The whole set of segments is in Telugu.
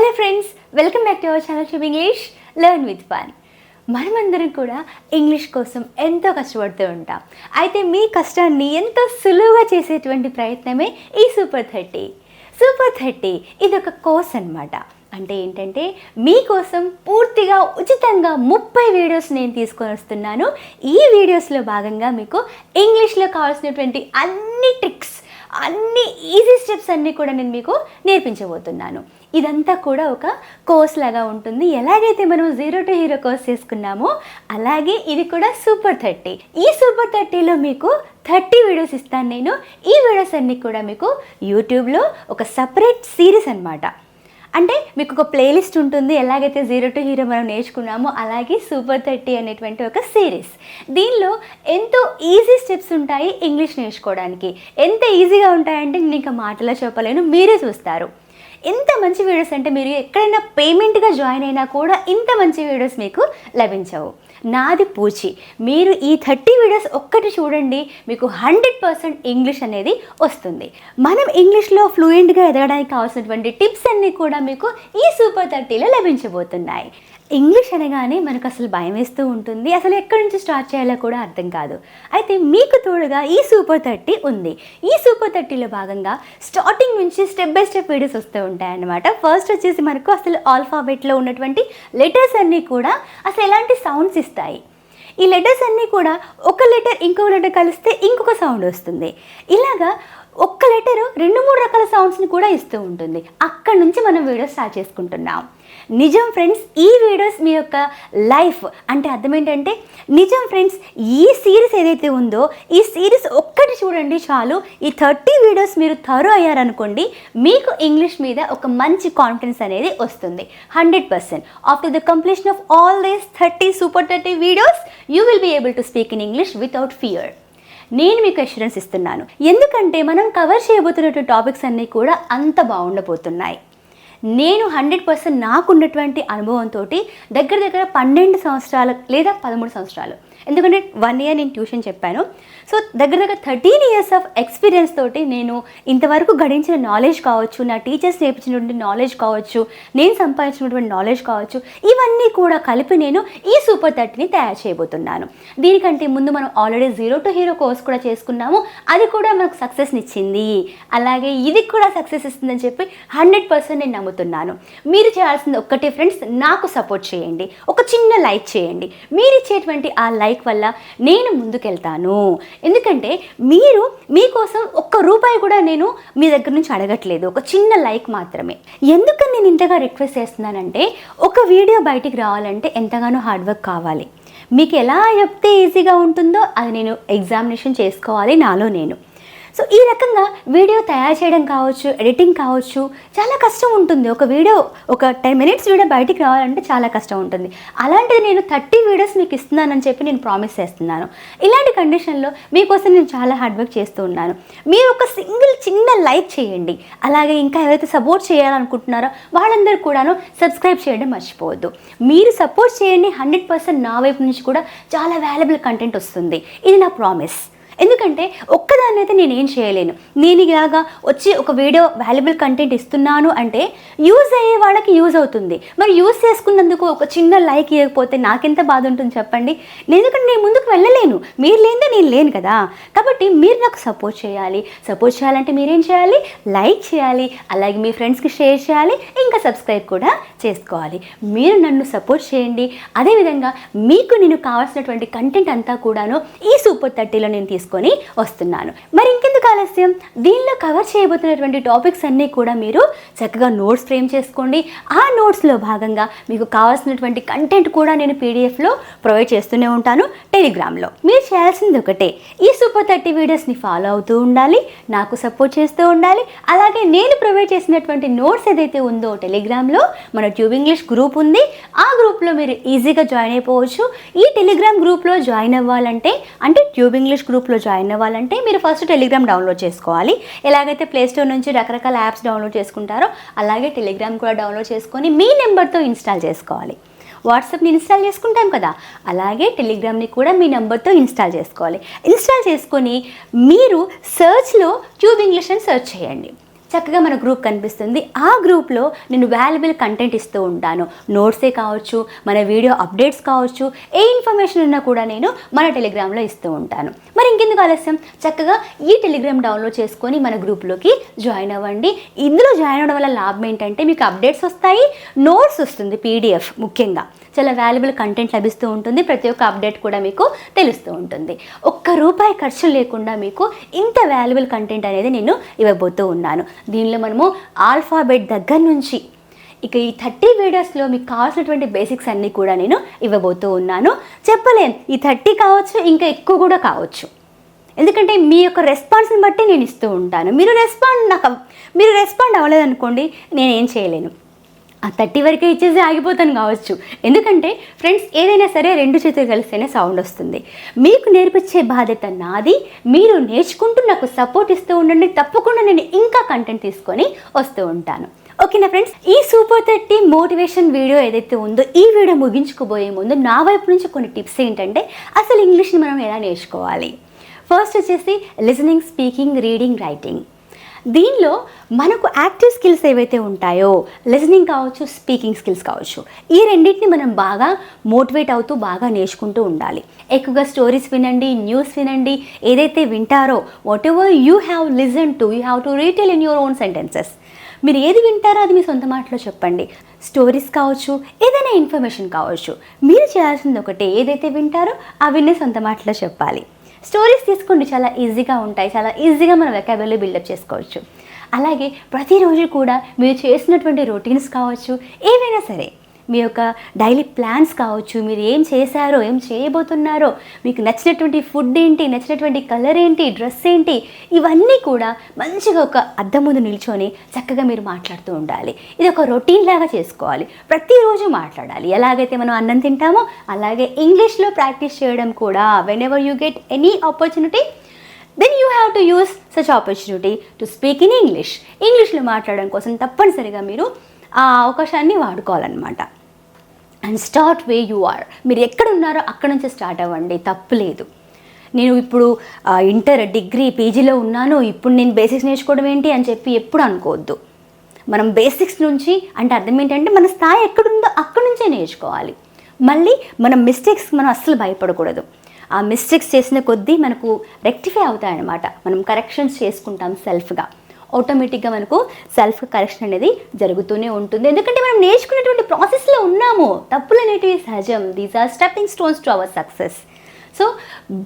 Hello friends, welcome back to our channel tube English learn with fun. మనమందరం కూడా ఇంగ్లీష్ కోసం ఎంతో కష్టపడుతూ ఉంటాం. అయితే మీ కష్టాన్ని ఎంతో సులువుగా చేసేటువంటి ప్రయత్నమే ఈ సూపర్ 30. సూపర్ 30 ఇది ఒక కోర్స్ అన్నమాట. అంటే ఏంటంటే మీకోసం పూర్తిగా ఉచితంగా 30 వీడియోస్ నేను తీసుకొని వస్తున్నాను. ఈ వీడియోస్లో భాగంగా మీకు ఇంగ్లీష్లో కావాల్సినటువంటి అన్ని ట్రిక్స్, అన్ని ఈజీ స్టెప్స్ అన్నీ కూడా నేను మీకు నేర్పించబోతున్నాను. ఇదంతా కూడా ఒక కోర్స్ లాగా ఉంటుంది. ఎలాగైతే మనం 0 to హీరో కోర్స్ చేసుకున్నామో అలాగే ఇది కూడా సూపర్ 30. ఈ సూపర్ 30లో మీకు 30 వీడియోస్ ఇస్తాను నేను. ఈ వీడియోస్ అన్నీ కూడా మీకు యూట్యూబ్లో ఒక సపరేట్ సిరీస్ అన్నమాట. అంటే మీకు ఒక ప్లేలిస్ట్ ఉంటుంది. ఎలాగైతే 0 to హీరో మనం నేర్చుకున్నామో అలాగే సూపర్ 30 అనేటువంటి ఒక సిరీస్. దీనిలో ఎంతో ఈజీ స్టెప్స్ ఉంటాయి ఇంగ్లీష్ నేర్చుకోవడానికి. ఎంత ఈజీగా ఉంటాయంటే నేను ఇంకా మాటలో చెప్పలేను, మీరే చూస్తారు. ఎంత మంచి వీడియోస్ అంటే మీరు ఎక్కడైనా పేమెంట్గా జాయిన్ అయినా కూడా ఇంత మంచి వీడియోస్ మీకు లభించవు. నాది పూచి. మీరు ఈ 30 వీడియోస్ ఒక్కటి చూడండి, మీకు 100% ఇంగ్లీష్ అనేది వస్తుంది. మనం ఇంగ్లీష్లో ఫ్లూయెంట్గా ఎదగడానికి కావాల్సినటువంటి టిప్స్ అన్నీ కూడా మీకు ఈ సూపర్ 30లో లభించబోతున్నాయి. ఇంగ్లీష్ అనగానే మనకు అసలు భయం వేస్తూ ఉంటుంది. అసలు ఎక్కడి నుంచి స్టార్ట్ చేయాలో కూడా అర్థం కాదు. అయితే మీకు తోడుగా ఈ సూపర్ 30 ఉంది. ఈ సూపర్ 30లో భాగంగా స్టార్టింగ్ నుంచి స్టెప్ బై స్టెప్ వీడియోస్ వస్తూ ఉంటాయన్నమాట. ఫస్ట్ వచ్చేసి మనకు అసలు ఆల్ఫాబెట్లో ఉన్నటువంటి లెటర్స్ అన్నీ కూడా అసలు ఎలాంటి సౌండ్స్ ఇస్తాయి. ఈ లెటర్స్ అన్నీ కూడా ఒక లెటర్ ఇంకొక లెటర్ కలిస్తే ఇంకొక సౌండ్ వస్తుంది. ఇలాగా ఒక్క లెటరు 2-3 రకాల సౌండ్స్ని కూడా ఇస్తూ ఉంటుంది. అక్కడ నుంచి మనం వీడియో స్టార్ట్ చేసుకుంటున్నాం. నిజం ఫ్రెండ్స్, ఈ వీడియోస్ మీ యొక్క లైఫ్ అంటే అర్థం ఏంటంటే నిజం ఫ్రెండ్స్, ఈ సిరీస్ ఏదైతే ఉందో ఈ సిరీస్ ఒక్కటి చూడండి చాలు. ఈ 30 వీడియోస్ మీరు థరో అయ్యారనుకోండి, మీకు ఇంగ్లీష్ మీద ఒక మంచి కాన్ఫిడెన్స్ అనేది వస్తుంది 100%. After the completion of all these 30 super 30 videos you will be able to speak in English without fear. నేను మీకు అష్యూరెన్స్ ఇస్తున్నాను. ఎందుకంటే మనం కవర్ చేయబోతున్నటువంటి టాపిక్స్ అన్నీ కూడా అంత బాగుండబోతున్నాయి. నేను 100% నాకున్నటువంటి అనుభవంతో దగ్గర 12 సంవత్సరాలు లేదా 13 సంవత్సరాలు, ఎందుకంటే 1 ఇయర్ నేను ట్యూషన్ చెప్పాను. సో దగ్గర 13 ఇయర్స్ ఆఫ్ ఎక్స్పీరియన్స్ తోటి నేను ఇంతవరకు గడించిన నాలెడ్జ్ కావచ్చు, నా టీచర్స్ నేర్పించినటువంటి నాలెడ్జ్ కావచ్చు, నేను సంపాదించినటువంటి నాలెడ్జ్ కావచ్చు, ఇవన్నీ కూడా కలిపి నేను ఈ సూపర్ 30ని తయారు చేయబోతున్నాను. దీనికంటే ముందు మనం ఆల్రెడీ 0 to హీరో కోర్స్ కూడా చేసుకున్నాము. అది కూడా మనకు సక్సెస్ని ఇచ్చింది. అలాగే ఇది కూడా సక్సెస్ ఇస్తుందని చెప్పి 100% నేను నమ్ముతున్నాను. మీరు చేయాల్సింది ఒక్కటే ఫ్రెండ్స్, నాకు సపోర్ట్ చేయండి. ఒక చిన్న లైక్ చేయండి. మీరు ఇచ్చేటువంటి ఆ లైక్ వల్ల నేను ముందుకెళ్తాను. ఎందుకంటే మీరు మీకోసం ఒక్క రూపాయి కూడా నేను మీ దగ్గర నుంచి అడగట్లేదు, ఒక చిన్న లైక్ మాత్రమే. ఎందుకని నేను ఇంతగా రిక్వెస్ట్ చేస్తున్నానంటే ఒక వీడియో బయటికి రావాలంటే ఎంతగానో హార్డ్ వర్క్ కావాలి. మీకు ఎలా చెప్తే ఈజీగా ఉంటుందో అది నేను ఎగ్జామినేషన్ చేసుకోవాలి నాలో నేను. సో ఈ రకంగా వీడియో తయారు చేయడం కావచ్చు, ఎడిటింగ్ కావచ్చు, చాలా కష్టం ఉంటుంది. ఒక వీడియో ఒక 10 minutes వీడియో బయటికి రావాలంటే చాలా కష్టం ఉంటుంది. అలాంటిది నేను 30 వీడియోస్ మీకు ఇస్తున్నానని చెప్పి నేను ప్రామిస్ చేస్తున్నాను. ఇలాంటి కండిషన్లో మీకోసం నేను చాలా హార్డ్ వర్క్ చేస్తూ ఉన్నాను. మీరు ఒక చిన్న లైక్ చేయండి. అలాగే ఇంకా ఎవరైతే సపోర్ట్ చేయాలనుకుంటున్నారో వాళ్ళందరూ కూడాను సబ్స్క్రైబ్ చేయడం మర్చిపోవద్దు. మీరు సపోర్ట్ చేయండి, 100% నా వైపు నుంచి కూడా చాలా వాల్యుబుల్ కంటెంట్ వస్తుంది. ఇది నా ప్రామిస్. ఎందుకంటే ఒక్కదాన్ని అయితే నేనేం చేయలేను. నేను ఇలాగా వచ్చి ఒక వీడియో వాల్యుబుల్ కంటెంట్ ఇస్తున్నాను అంటే యూజ్ అయ్యే వాళ్ళకి యూజ్ అవుతుంది. మరి యూజ్ చేసుకున్నందుకు ఒక చిన్న లైక్ ఇవ్వకపోతే నాకెంత బాధ ఉంటుంది చెప్పండి. ఎందుకంటే నేను ముందుకు వెళ్ళలేను, మీరు లేనిదే నేను లేను కదా. కాబట్టి మీరు నాకు సపోర్ట్ చేయాలి. సపోర్ట్ చేయాలంటే మీరేం చేయాలి? లైక్ చేయాలి, అలాగే మీ ఫ్రెండ్స్కి షేర్ చేయాలి, ఇంకా సబ్స్క్రైబ్ కూడా చేసుకోవాలి. మీరు నన్ను సపోర్ట్ చేయండి. అదేవిధంగా మీకు నేను కావాల్సినటువంటి కంటెంట్ అంతా కూడాను ఈ సూపర్ 30లో నేను తీసుకొని వస్తున్నాను. మరి ఇంకెందుకు ఆలస్యం, దీనిలో కవర్ చేయబోతున్నటువంటి టాపిక్స్ అన్నీ కూడా మీరు చక్కగా నోట్స్ ఫ్రేమ్ చేసుకోండి. ఆ నోట్స్లో భాగంగా మీకు కావాల్సినటువంటి కంటెంట్ కూడా నేను పీడిఎఫ్లో ప్రొవైడ్ చేస్తూనే ఉంటాను టెలిగ్రామ్లో. మీరు చేయాల్సింది ఒకటే, ఈ సూపర్ 30 వీడియోస్ని ఫాలో అవుతూ ఉండాలి, నాకు సపోర్ట్ చేస్తూ ఉండాలి. అలాగే నేను ప్రొవైడ్ చేసినటువంటి నోట్స్ ఏదైతే ఉందో టెలిగ్రామ్లో మన ట్యూబ్ ఇంగ్లీష్ గ్రూప్ ఉంది. ఆ గ్రూప్లో మీరు ఈజీగా జాయిన్ అయిపోవచ్చు. ఈ టెలిగ్రామ్ గ్రూప్లో జాయిన్ అవ్వాలంటే, అంటే ట్యూబ్ ఇంగ్లీష్ గ్రూప్లో జాయిన్ అవ్వాలంటే మీరు ఫస్ట్ టెలిగ్రామ్ డౌన్లోడ్ చేసుకోవాలి. ఎలాగైతే ప్లేస్టోర్ నుంచి రకరకాల యాప్స్ డౌన్లోడ్ చేసుకుంటారో అలాగే టెలిగ్రామ్ కూడా డౌన్లోడ్ చేసుకొని మీ నెంబర్తో ఇన్స్టాల్ చేసుకోవాలి. వాట్సాప్ని ఇన్స్టాల్ చేసుకుంటాం కదా, అలాగే టెలిగ్రామ్ని కూడా మీ నెంబర్తో ఇన్స్టాల్ చేసుకోవాలి. ఇన్స్టాల్ చేసుకొని మీరు సర్చ్లో ట్యూబ్ ఇంగ్లీష్ అని సెర్చ్ చేయండి. చక్కగా మన గ్రూప్ కనిపిస్తుంది. ఆ గ్రూప్లో నేను వాల్యుబుల్ కంటెంట్ ఇస్తూ ఉంటాను. నోట్సే కావచ్చు, మన వీడియో అప్డేట్స్ కావచ్చు, ఏ ఇన్ఫర్మేషన్ ఉన్నా కూడా నేను మన టెలిగ్రామ్లో ఇస్తూ ఉంటాను. మరి ఇంకెందుకు ఆలస్యం, చక్కగా ఈ టెలిగ్రామ్ డౌన్లోడ్ చేసుకొని మన గ్రూప్లోకి జాయిన్ అవ్వండి. ఇందులో జాయిన్ అవ్వడం వల్ల లాభం ఏంటంటే మీకు అప్డేట్స్ వస్తాయి, నోట్స్ వస్తుంది, PDF ముఖ్యంగా చాలా వాల్యుబుల్ కంటెంట్ లభిస్తూ ఉంటుంది. ప్రతి ఒక్క అప్డేట్ కూడా మీకు తెలుస్తూ ఉంటుంది. ₹1 ఖర్చు లేకుండా మీకు ఇంత వాల్యుబుల్ కంటెంట్ అనేది నేను ఇవ్వబోతూ ఉన్నాను. దీనిలో మనము ఆల్ఫాబెట్ దగ్గర నుంచి ఇక ఈ 30 వీడియోస్లో మీకు కావాల్సినటువంటి బేసిక్స్ అన్నీ కూడా నేను ఇవ్వబోతూ ఉన్నాను. చెప్పలేను, ఈ 30 కావచ్చు, ఇంకా ఎక్కువ కూడా కావచ్చు. ఎందుకంటే మీ యొక్క రెస్పాన్స్ని బట్టి నేను ఇస్తూ ఉంటాను. మీరు రెస్పాండ్ అవ్వలేదనుకోండి, నేనేం చేయలేను. ఆ 30 వరకే ఇచ్చేసి ఆగిపోతాను కావచ్చు. ఎందుకంటే ఫ్రెండ్స్, ఏదైనా సరే 2 చేతులు కలిస్తేనే సౌండ్ వస్తుంది. మీకు నేర్పించే బాధ్యత నాది. మీరు నేర్చుకుంటూ నాకు సపోర్ట్ ఇస్తూ ఉండండి. తప్పకుండా నేను ఇంకా కంటెంట్ తీసుకొని వస్తూ ఉంటాను. ఓకేనా ఫ్రెండ్స్, ఈ సూపర్ 30 మోటివేషన్ వీడియో ఏదైతే ఉందో, ఈ వీడియో ముగించుకోబోయే ముందు నా వైపు నుంచి కొన్ని టిప్స్ ఏంటంటే, అసలు ఇంగ్లీష్ని మనం ఎలా నేర్చుకోవాలి. ఫస్ట్ వచ్చేసి లిజనింగ్, స్పీకింగ్, రీడింగ్, రైటింగ్. దీనిలో మనకు యాక్టివ్ స్కిల్స్ ఏవైతే ఉంటాయో, లిజనింగ్ కావచ్చు, స్పీకింగ్ స్కిల్స్ కావచ్చు, ఈ రెండింటిని మనం బాగా మోటివేట్ అవుతూ బాగా నేర్చుకుంటూ ఉండాలి. ఎక్కువగా స్టోరీస్ వినండి, న్యూస్ వినండి. ఏదైతే వింటారో, whatever you have listen to, you have to retell in your own sentences. మీరు ఏది వింటారో అది మీ సొంత మాటలో చెప్పండి. స్టోరీస్ కావచ్చు, ఏదైనా ఇన్ఫర్మేషన్ కావచ్చు, మీరు చేయాల్సింది ఒకటే, ఏదైతే వింటారో అవన్నీ సొంత మాటలో చెప్పాలి. స్టోరీస్ తీసుకోండి, చాలా ఈజీగా ఉంటాయి. చాలా ఈజీగా మన వెకాబులరీ బిల్డప్ చేసుకోవచ్చు. అలాగే ప్రతిరోజు కూడా మీరు చేసినటువంటి రొటీన్స్ కావచ్చు, ఏవైనా సరే మీ యొక్క డైలీ ప్లాన్స్ కావచ్చు, మీరు ఏం చేశారో, ఏం చేయబోతున్నారో, మీకు నచ్చినటువంటి ఫుడ్ ఏంటి, నచ్చినటువంటి కలర్ ఏంటి, డ్రెస్ ఏంటి, ఇవన్నీ కూడా మంచిగా ఒక అద్దం ముందు నిల్చొని చక్కగా మీరు మాట్లాడుతూ ఉండాలి. ఇది ఒక రొటీన్ లాగా చేసుకోవాలి. ప్రతిరోజు మాట్లాడాలి. ఎలాగైతే మనం అన్నం తింటామో అలాగే ఇంగ్లీష్లో ప్రాక్టీస్ చేయడం కూడా. Whenever you get any opportunity, then you have to use such opportunity to speak in English. ఇంగ్లీష్లో మాట్లాడడం కోసం తప్పనిసరిగా మీరు ఆ అవకాశాన్ని వాడుకోవాలన్నమాట. And start where you are. మీరు ఎక్కడ ఉన్నారో అక్కడ నుంచి స్టార్ట్ అవ్వండి, తప్పులేదు. నేను ఇప్పుడు ఇంటర్, డిగ్రీ, పీజీలో ఉన్నాను, ఇప్పుడు నేను బేసిక్స్ నేర్చుకోవడం ఏంటి అని చెప్పి ఎప్పుడు అనుకోవద్దు. మనం బేసిక్స్ నుంచి, అంటే అర్థం ఏంటంటే మన స్థాయి ఎక్కడుందో అక్కడి నుంచే నేర్చుకోవాలి. మళ్ళీ మన మిస్టేక్స్ మనం అస్సలు భయపడకూడదు. ఆ మిస్టేక్స్ చేసిన కొద్దీ మనకు రెక్టిఫై అవుతాయన్నమాట. మనం కరెక్షన్స్ చేసుకుంటాం సెల్ఫ్గా. ఆటోమేటిక్గా మనకు సెల్ఫ్ కరెక్షన్ అనేది జరుగుతూనే ఉంటుంది. ఎందుకంటే మనం నేర్చుకునేటువంటి ప్రాసెస్లో ఉన్నాము. తప్పులు అనేటివి సహజం. These are stepping stones to our success. So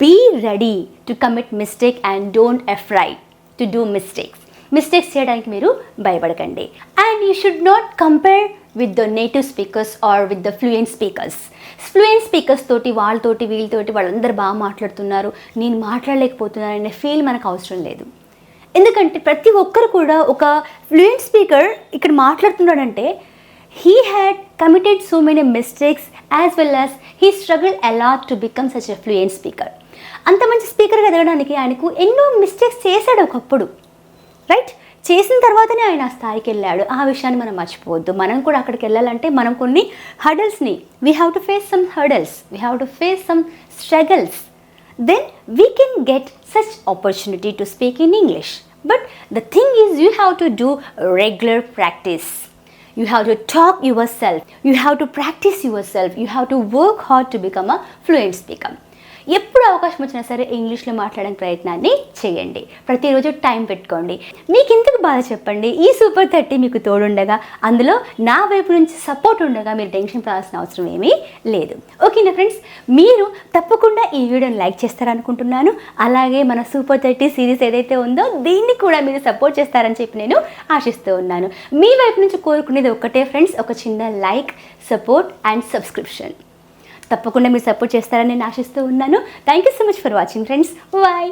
be ready to commit mistake and don't afraid to do mistakes చేయడానికి మీరు భయపడకండి. And you should not compare with the native speakers or with the fluent speakers తోటి, వీళ్ళతోటి వాళ్ళందరూ బాగా మాట్లాడుతున్నారు, నేను మాట్లాడలేకపోతున్నాను అనే ఫీల్ మనకు అవసరం లేదు. ఎందుకంటే ప్రతి ఒక్కరు కూడా ఒక ఫ్లూయెంట్ స్పీకర్ ఇక్కడ మాట్లాడుతున్నాడంటే he had committed so many mistakes as well as he struggle a lot to become such a fluent speaker. అంత మంచి స్పీకర్గా ఎదగడానికి ఆయనకు ఎన్నో మిస్టేక్స్ చేశాడు ఒకప్పుడు, రైట్? చేసిన తర్వాతనే ఆయన ఆ స్థాయికి వెళ్ళాడు. ఆ విషయాన్ని మనం మర్చిపోవద్దు. మనం కూడా అక్కడికి వెళ్ళాలంటే మనం కొన్ని హర్డల్స్ని, we have to face some hurdles, we have to face some struggles. Then we can get such opportunity to speak in English. But the thing is, you have to do regular practice. You have to talk yourself. You have to practice yourself. You have to work hard to become a fluent speaker. ఎప్పుడు అవకాశం వచ్చినా సరే ఇంగ్లీష్లో మాట్లాడడానికి ప్రయత్నాన్ని చేయండి. ప్రతిరోజు టైం పెట్టుకోండి. మీకు ఇంతకు బాధ చెప్పండి. ఈ సూపర్ 30 మీకు తోడుండగా, అందులో నా వైపు నుంచి సపోర్ట్ ఉండగా మీరు టెన్షన్ పడాల్సిన అవసరం ఏమీ లేదు. ఓకేనా ఫ్రెండ్స్, మీరు తప్పకుండా ఈ వీడియోని లైక్ చేస్తారనుకుంటున్నాను. అలాగే మన సూపర్ 30 సిరీస్ ఏదైతే ఉందో దీన్ని కూడా మీరు సపోర్ట్ చేస్తారని చెప్పి నేను ఆశిస్తూ ఉన్నాను. మీ వైపు నుంచి కోరుకునేది ఒకటే ఫ్రెండ్స్, ఒక చిన్న లైక్, సపోర్ట్ అండ్ సబ్స్క్రిప్షన్. తప్పకుండా మీరు సపోర్ట్ చేస్తారని నేను ఆశిస్తూ ఉన్నాను. Thank you so much for watching friends. Bye.